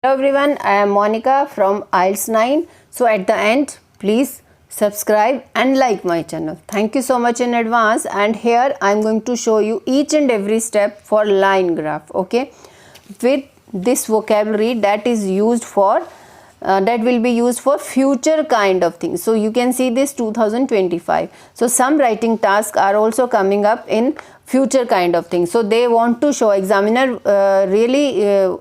Hello everyone, I am Monica from IELTS 9. So at the end, please subscribe and like my channel. Thank you so much in advance. And here I am going to show you each and every step for line graph. Okay, with this vocabulary that is used for that will be used for future kind of things. So you can see this 2025. So some writing tasks are also coming up in future kind of things. So they want to show, examiner really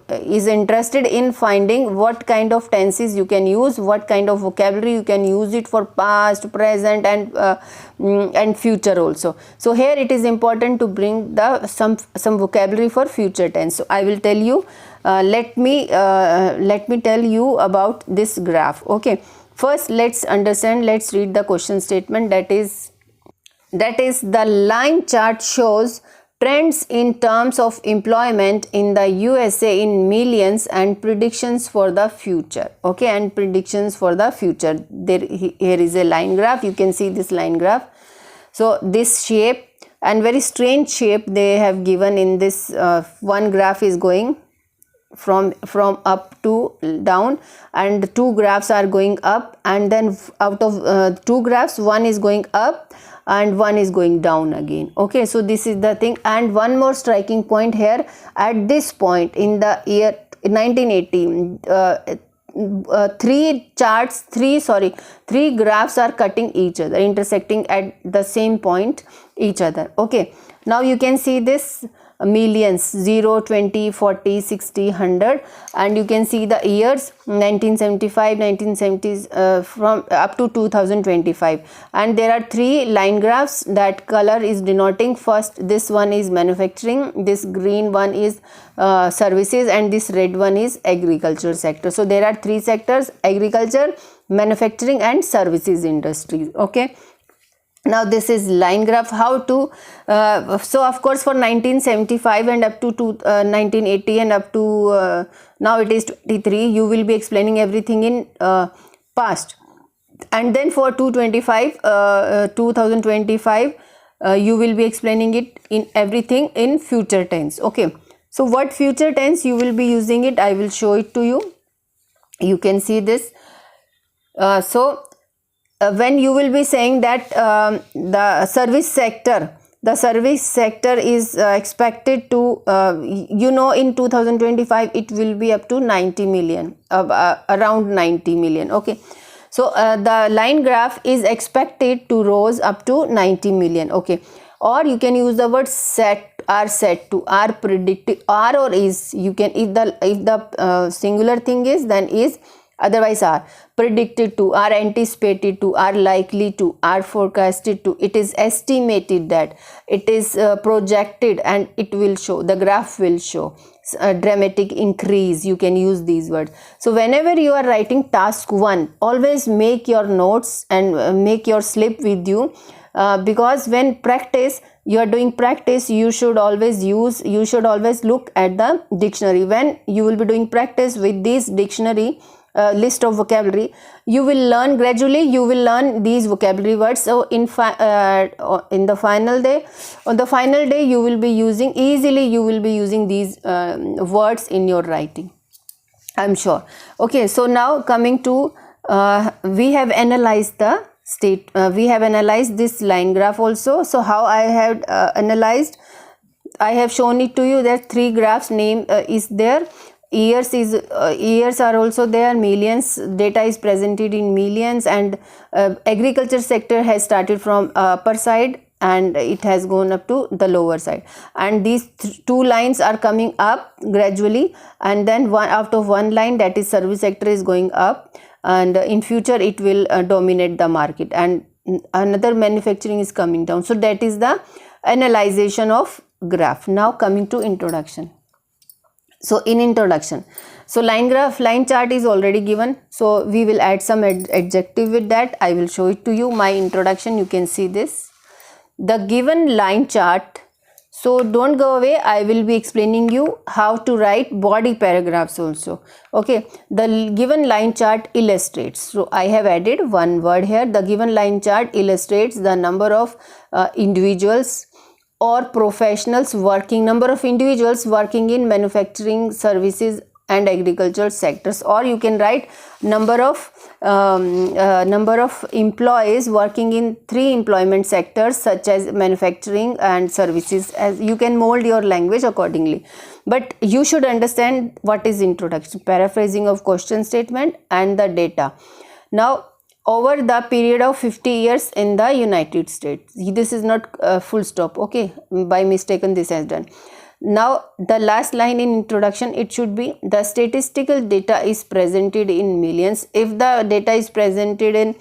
is interested in finding what kind of tenses you can use, what kind of vocabulary you can use it for past, present and future also. So here it is important to bring the some vocabulary for future tense. So I will tell you, let me tell you about this graph. Okay, first let's understand, let's read the question statement. That is the line chart shows trends in terms of employment in the USA in millions and predictions for the future. Okay, and predictions for the future. Here is a line graph. You can see this line graph. So this shape, and very strange shape they have given in this. One graph is going from up to down, and two graphs are going up, and then out of two graphs, one is going up and one is going down again. Okay, so this is the thing. And one more striking point here, at this point in the year 1980, three graphs are cutting each other, intersecting at the same point each other. Okay, now you can see this millions, 0, 20, 40, 60, 100, and you can see the years 1975, 1970s from up to 2025. And there are three line graphs. That color is denoting, first this one is manufacturing, this green one is services, and this red one is agriculture sector. So there are three sectors: agriculture, manufacturing and services industries. Okay, now this is line graph. How to so of course for 1975 and up to 1980 and up to now it is 23, you will be explaining everything in past, and then for 2025 you will be explaining it in everything in future tense. Okay, so what future tense you will be using it, I will show it to you. You can see this. When you will be saying that the service sector is expected to, in 2025 it will be up to 90 million, around 90 million. Okay, so the line graph is expected to rise up to 90 million. Okay, or you can use the word set, are set to, are predicted, are or is. You can, if the singular thing is, then is, otherwise are predicted to, are anticipated to, are likely to, are forecasted to, it is estimated that, it is projected, and it will show, the graph will show a dramatic increase. You can use these words. So whenever you are writing task 1, always make your notes and make your slip with you, because when you are doing practice, you should always look at the dictionary. When you will be doing practice with this dictionary list of vocabulary, you will learn gradually, you will learn these vocabulary words. So on the final day you will be using these words in your writing, I'm sure. Okay, so now coming to we have analyzed the we have analyzed this line graph also. So how I have analyzed, I have shown it to you that three graphs name is there. Years are also there, millions, data is presented in millions, and agriculture sector has started from upper side and it has gone up to the lower side, and these two lines are coming up gradually, and then out of one line, that is service sector, is going up, and in future it will dominate the market, and another manufacturing is coming down. So that is the analyzation of graph. Now coming to introduction. So in introduction, so line chart is already given, so we will add some adjective with that. I will show it to you. My introduction, you can see this, the given line chart. So don't go away, I will be explaining you how to write body paragraphs also. Okay, the given line chart illustrates. So I have added one word here. The given line chart illustrates the number of individuals or professionals working, number of individuals working in manufacturing, services and agricultural sectors, or you can write number of employees working in 3 employment sectors such as manufacturing and services. As you can mold your language accordingly, but you should understand what is introduction, paraphrasing of question statement and the data. Now, over the period of 50 years in the United States, this is not full stop, okay, by mistaken this has done. Now the last line in introduction, it should be the statistical data is presented in millions. If the data is presented in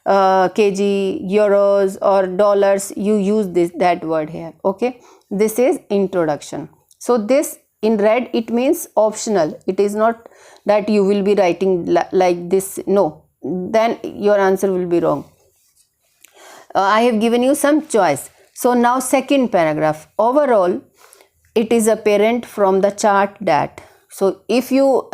kg, euros or dollars, you use that word here, okay. This is introduction. So this in red, it means optional. It is not that you will be writing like this, no, then your answer will be wrong. I have given you some choice. So now second paragraph, overall it is apparent from the chart that. So if you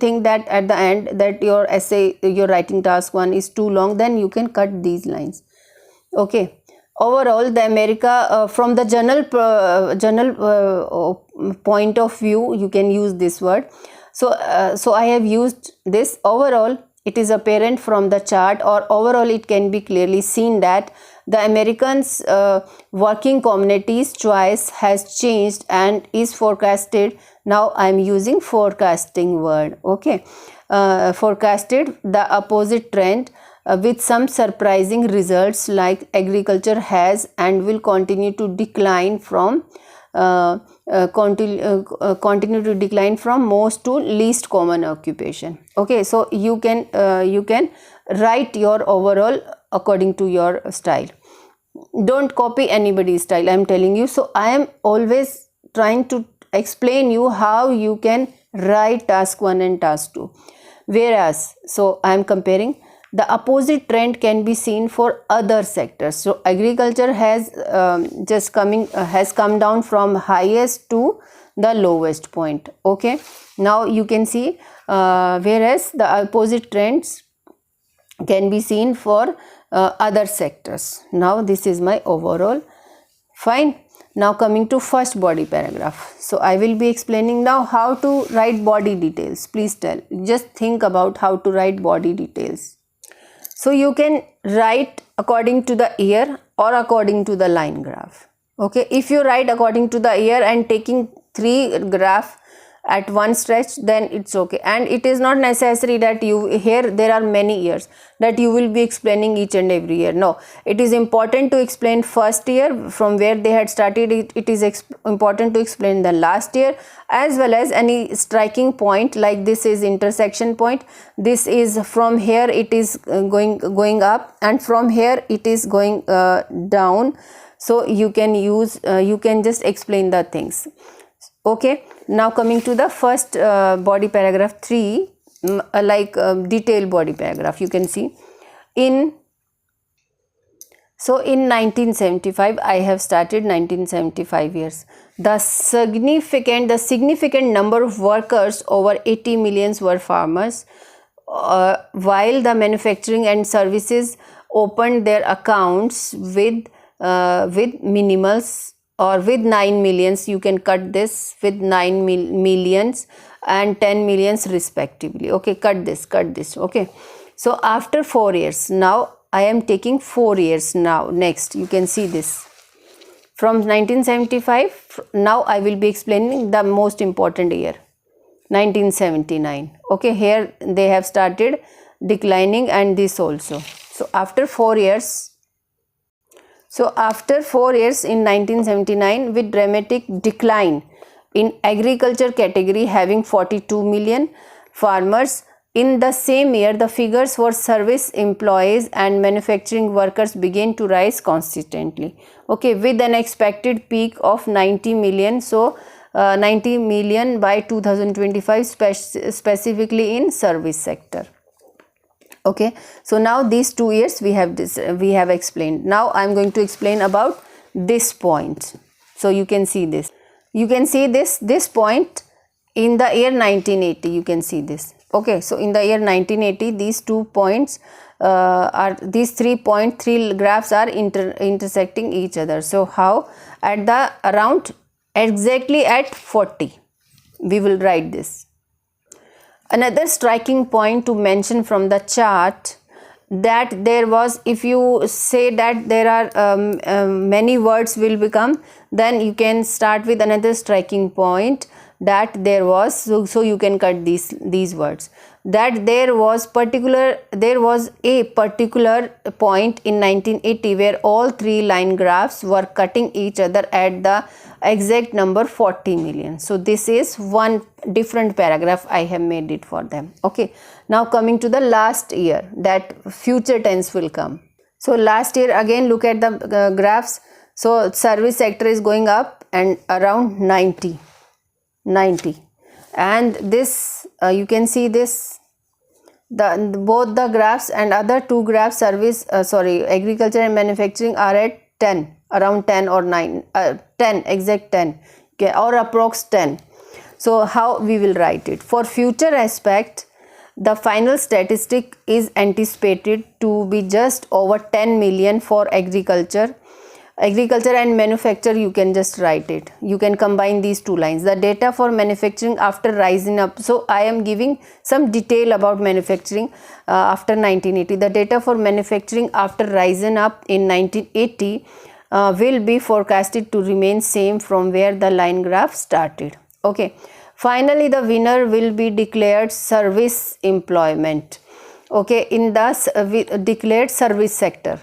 think that at the end that your essay, your writing task 1 is too long, then you can cut these lines, okay. Overall, the America from the general point of view, you can use this word. So I have used this. Overall, it is apparent from the chart, or overall it can be clearly seen that the Americans working community's choice has changed and is forecasted. Now I am using forecasting word, okay. Forecasted the opposite trend with some surprising results, like agriculture has and will continue to decline from continue to decline from most to least common occupation, okay. So you can write your overall according to your style. Don't copy anybody's style, I am telling you. So I am always trying to explain you how you can write task 1 and task 2. Whereas, so I am comparing, the opposite trend can be seen for other sectors. So agriculture has has come down from highest to the lowest point, okay. Now you can see whereas the opposite trends can be seen for other sectors. Now this is my overall. Fine. Now coming to first body paragraph. So I will be explaining now how to write body details. Please just think about how to write body details. So you can write according to the year or according to the line graph, okay. If you write according to the year and taking 3 graph at one stretch, then it's okay. And it is not necessary that here there are many years that you will be explaining each and every year. No, it is important to explain first year from where they had started. It is important to explain the last year, as well as any striking point, like this is intersection point, this is from here it is going up, and from here it is going down. So you can use you can just explain the things, okay. Now coming to the first body paragraph 3, detailed body paragraph, you can see in 1975 I have started 1975 years. The significant number of workers, over 80 million, were farmers, while the manufacturing and services opened their accounts with minimals, or with 9 millions. You can cut this with 9 millions and 10 millions respectively, okay. Cut this, okay. So after 4 years, now I am taking 4 years now. Next, you can see this from 1975. Now I will be explaining the most important year, 1979, okay. Here they have started declining, and this also. So after 4 years, in 1979, with dramatic decline in agriculture category having 42 million farmers, in the same year the figures for service employees and manufacturing workers began to rise consistently, okay, with an expected peak of 90 million. So 90 million by 2025, specifically in service sector. Okay, so now these 2 years we have explained. Now I am going to explain about this point. So you can see this. You can see this point in the year 1980. You can see this. Okay, so in the year 1980, these 2 points these 3 graphs are intersecting each other. So how? At the around exactly at 40, we will write this. Another striking point to mention from the chart, that there was, if you say that there are many words will become, then you can start with another striking point, that there was, so you can cut these words, that there was a particular point in 1980 where all three line graphs were cutting each other at the exact number 40 million. So this is one different paragraph I have made it for them. Okay, now coming to the last year, that future tense will come. So last year, again look at the graphs. So service sector is going up and around 90, and this you can see this, both the graphs and other two graphs, agriculture and manufacturing, are at 10, around 10 or 9, 10, exact 10, okay, or approx 10. So how we will write it? For future aspect, the final statistic is anticipated to be just over 10 million for agriculture and manufacture. You can just write it, you can combine these two lines. The data for manufacturing after rising up, so I am giving some detail about manufacturing after 1980. The data for manufacturing after rising up in 1980 will be forecasted to remain same from where the line graph started. Okay, finally the winner will be declared service employment, okay, in the declared service sector.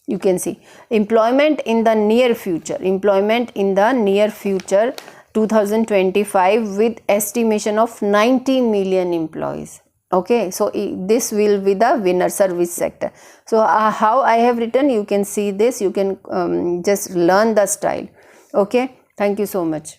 You can see employment in the near future, 2025, with estimation of 90 million employees. Okay, so this will be the winner, service sector. So how I have written, you can see this, you can just learn the style. Okay, thank you so much.